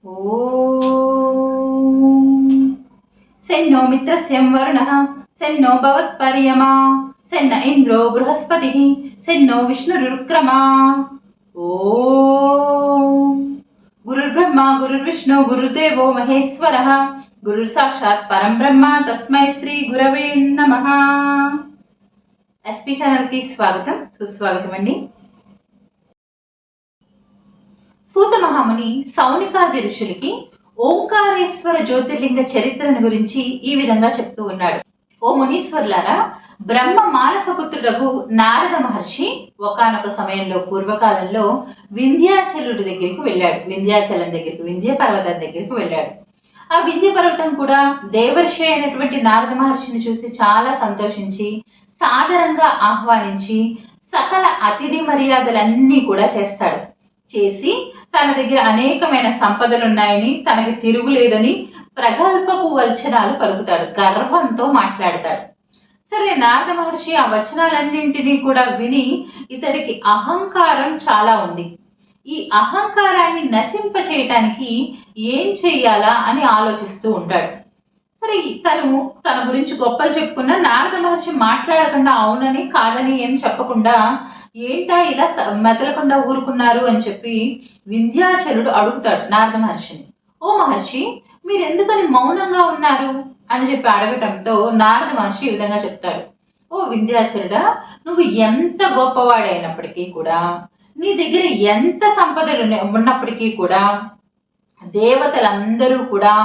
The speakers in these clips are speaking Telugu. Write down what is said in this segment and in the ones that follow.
ఓం సెన్నో మిత్రస్యం వరుణః సెన్నో భవత్పర్యమా సెన్న ఇంద్రో బృహస్పతిః సెన్నో విష్ణురుక్రమా. ఓం గురుర్బ్రహ్మ గురుర్విష్ణు గురుదేవో మహేశ్వరః గురుర్ సాక్షాత్ పరం బ్రహ్మ తస్మై శ్రీ గురవే నమః. ఎస్పీ ఛానల్ కి స్వాగతం, సుస్వాగతం అండి. సూత మహాముని సౌనికాది ఋషులకి ఓంకారేశ్వర జ్యోతిర్లింగ చరిత్రను గురించి ఈ విధంగా చెప్తూ ఉన్నాడు. ఓ మునీశ్వరులారా, బ్రహ్మ మానసపుత్రుడకు నారద మహర్షి ఒకానొక సమయంలో పూర్వకాలంలో వింధ్యాచలుడి దగ్గరికి వెళ్ళాడు. వింధ్యాచలం దగ్గరికి, వింధ్య పర్వతం దగ్గరికి వెళ్ళాడు. ఆ వింధ్య పర్వతం కూడా దేవర్షి అయినటువంటి నారద మహర్షిని చూసి చాలా సంతోషించి సాదరంగా ఆహ్వానించి సకల అతిథి మర్యాదలన్నీ కూడా చేస్తాడు. చేసి తన దగ్గర అనేకమైన సంపదలున్నాయని, తనకి తిరుగులేదని ప్రగల్భపు వచనాలు పలుకుతాడు. గర్వంతో మాట్లాడతాడు. సరే, నారద మహర్షి ఆ వచనాలన్నింటినీ కూడా విని ఇతడికి అహంకారం చాలా ఉంది. ఈ అహంకారాన్ని నశింప చేయటానికి ఏం చెయ్యాలా అని ఆలోచిస్తూ ఉంటాడు. సరే, తన గురించి గొప్పలు చెప్పుకున్న నారద మహర్షి మాట్లాడకుండా అవునని కాదని ఏం చెప్పకుండా ఏంటా ఇలా మెదలకుండా ఊరుకున్నారు అని చెప్పి వింధ్యాచలుడు అడుగుతాడు నారద మహర్షిని. ఓ మహర్షి, మీరెందుకని మౌనంగా ఉన్నారు అని చెప్పి అడగటంతో నారద మహర్షి ఈ విధంగా చెప్తాడు. ఓ వింధ్యాచలుడా, నువ్వు ఎంత గొప్పవాడైనప్పటికీ కూడా, నీ దగ్గర ఎంత సంపదలు ఉన్నప్పటికీ కూడా దేవతలందరూ కూడా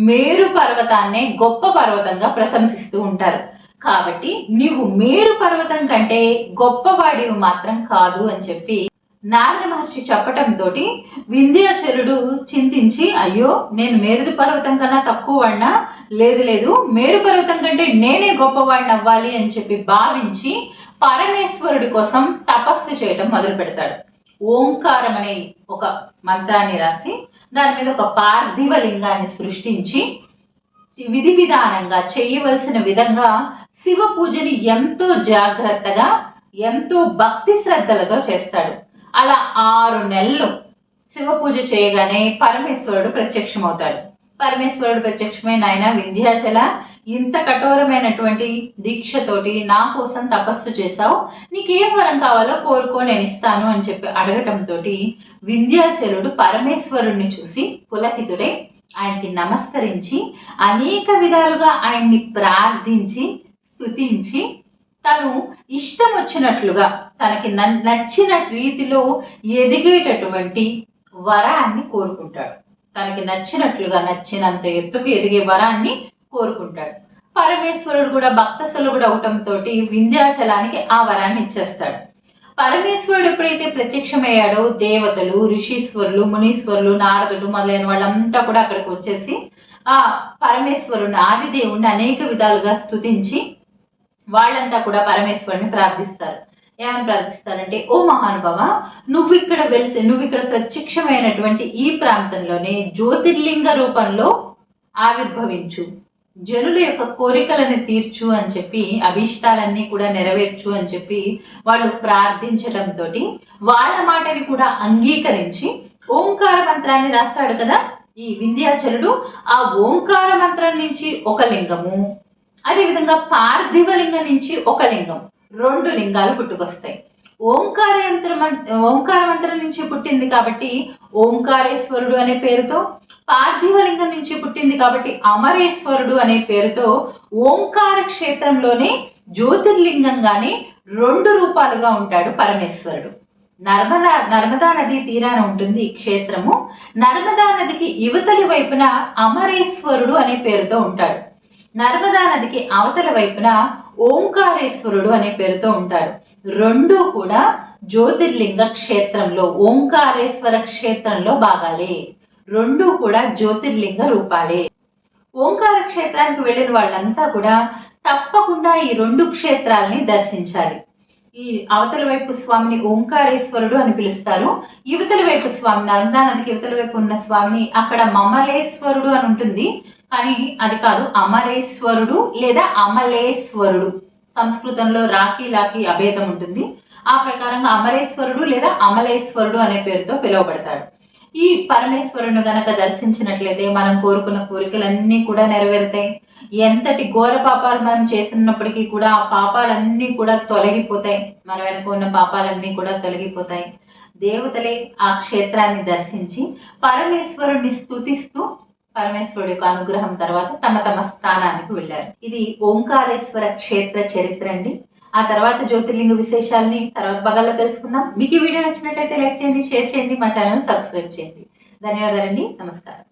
మేరు పర్వతాన్నే గొప్ప పర్వతంగా ప్రశంసిస్తూ ఉంటారు. కాబట్టి నీవు మేరు పర్వతం కంటే గొప్పవాడివి మాత్రం కాదు అని చెప్పి నారద మహర్షి చెప్పటంతో వింధ్యాచలుడు చింతించి, అయ్యో, నేను మేరు పర్వతం కన్నా తక్కువ వాడినా? లేదు లేదు, మేరు పర్వతం కంటే నేనే గొప్పవాడిని అవ్వాలి అని చెప్పి భావించి పరమేశ్వరుడి కోసం తపస్సు చేయటం మొదలు పెడతాడు. ఓంకారం అనే ఒక మంత్రాన్ని రాసి దాని మీద ఒక పార్థివ లింగాన్ని సృష్టించి విధి విధానంగా చేయవలసిన విధంగా శివ పూజని ఎంతో జాగ్రత్తగా, ఎంతో భక్తి శ్రద్ధలతో చేస్తాడు. అలా 6 నెలలు శివ పూజ చేయగానే పరమేశ్వరుడు ప్రత్యక్షమవుతాడు. పరమేశ్వరుడు ప్రత్యక్షమై, నాయన వింధ్యాచల, ఇంత కఠోరమైనటువంటి దీక్షతోటి నా కోసం తపస్సు చేశావు, నీకేం వరం కావాలో కోరుకో, నేను ఇస్తాను అని చెప్పి అడగటంతో వింధ్యాచలుడు పరమేశ్వరుణ్ణి చూసి పులకితుడై ఆయనకి నమస్కరించి అనేక విధాలుగా ఆయన్ని ప్రార్థించి స్తుతించి తను ఇష్టం వచ్చినట్లుగా తనకి నచ్చిన రీతిలో ఎదిగేటటువంటి వరాన్ని కోరుకుంటాడు. తనకి నచ్చినట్లుగా, నచ్చినంత ఎత్తుకు ఎదిగే వరాన్ని కోరుకుంటాడు. పరమేశ్వరుడు కూడా భక్తసులభుడు అవటంతో వింధ్యాచలానికి ఆ వరాన్ని ఇచ్చేస్తాడు. పరమేశ్వరుడు ఎప్పుడైతే ప్రత్యక్షమయ్యాడో దేవతలు, ఋషీశ్వరులు, మునీశ్వరులు, నారదుడు మొదలైన వాళ్ళంతా కూడా అక్కడికి వచ్చేసి ఆ పరమేశ్వరుని, ఆదిదేవుణ్ణి అనేక విధాలుగా స్తుతించి వాళ్ళంతా కూడా పరమేశ్వరుని ప్రార్థిస్తారు. ఏమని ప్రార్థిస్తారంటే, ఓ మహానుభావ, నువ్వు ఇక్కడ ప్రత్యక్షమైనటువంటి ఈ ప్రాంతంలోనే జ్యోతిర్లింగ రూపంలో ఆవిర్భవించు, జనుల యొక్క కోరికలను తీర్చు అని చెప్పి, అభీష్టాలన్నీ కూడా నెరవేర్చు అని చెప్పి వాళ్ళు ప్రార్థించడంతో వాళ్ళ మాటని కూడా అంగీకరించి ఓంకార మంత్రాన్ని రాస్తాడు కదా ఈ వింధ్యాచలుడు. ఆ ఓంకార మంత్రం నుంచి ఒక లింగము, అదేవిధంగా పార్థివ లింగం నుంచి ఒక లింగం, 2 లింగాలు పుట్టుకొస్తాయి. ఓంకార మంత్రం నుంచి పుట్టింది కాబట్టి ఓంకారేశ్వరుడు అనే పేరుతో, పార్థివ లింగం నుంచి పుట్టింది కాబట్టి అమరేశ్వరుడు అనే పేరుతో ఓంకార క్షేత్రంలోనే జ్యోతిర్లింగంగానే 2 రూపాలుగా ఉంటాడు పరమేశ్వరుడు. నర్మదా నది తీరాన ఉంటుంది ఈ క్షేత్రము. నర్మదా నదికి యువతలి వైపున అమరేశ్వరుడు అనే పేరుతో ఉంటాడు. నర్మదా నదికి అవతల వైపున ఓంకారేశ్వరుడు అనే పేరుతో ఉంటాడు. 2 కూడా జ్యోతిర్లింగ క్షేత్రంలో, ఓంకారేశ్వర క్షేత్రంలో భాగాలే. 2 కూడా జ్యోతిర్లింగ రూపాలే. ఓంకార క్షేత్రానికి వెళ్ళిన వాళ్ళంతా కూడా తప్పకుండా ఈ 2 క్షేత్రాలని దర్శించాలి. ఈ అవతల వైపు స్వామిని ఓంకారేశ్వరుడు అని పిలుస్తారు. యువతల వైపు స్వామి, నర్మదా నదికి యువతల వైపు ఉన్న స్వామిని అక్కడ మమలేశ్వరుడు అని ఉంటుంది, కానీ అది కాదు, అమరేశ్వరుడు లేదా అమలేశ్వరుడు. సంస్కృతంలో రాఖీ లాకి అభేదం ఉంటుంది. ఆ ప్రకారంగా అమరేశ్వరుడు లేదా అమలేశ్వరుడు అనే పేరుతో పిలువబడతాడు. ఈ పరమేశ్వరుని గనక దర్శించినట్లయితే మనం కోరుకున్న కోరికలన్నీ కూడా నెరవేరుతాయి. ఎంతటి ఘోర పాపాలు మనం చేస్తున్నప్పటికీ కూడా ఆ పాపాలన్నీ కూడా తొలగిపోతాయి. మన వెనుక ఉన్న పాపాలన్నీ కూడా తొలగిపోతాయి. దేవతలే ఆ క్షేత్రాన్ని దర్శించి పరమేశ్వరుణ్ణి స్తుతిస్తూ పరమేశ్వరుడి యొక్క అనుగ్రహం తర్వాత తమ తమ స్థానానికి వెళ్ళారు. ఇది ఓంకారేశ్వర క్షేత్ర చరిత్ర అండి. ఆ తర్వాత జ్యోతిర్లింగ విశేషాలని తర్వాత భాగాల్లో తెలుసుకుందాం. మీకు ఈ వీడియో నచ్చినట్లయితే లైక్ చేయండి, షేర్ చేయండి, మా ఛానల్ సబ్స్క్రైబ్ చేయండి. ధన్యవాదాలండి. నమస్కారం.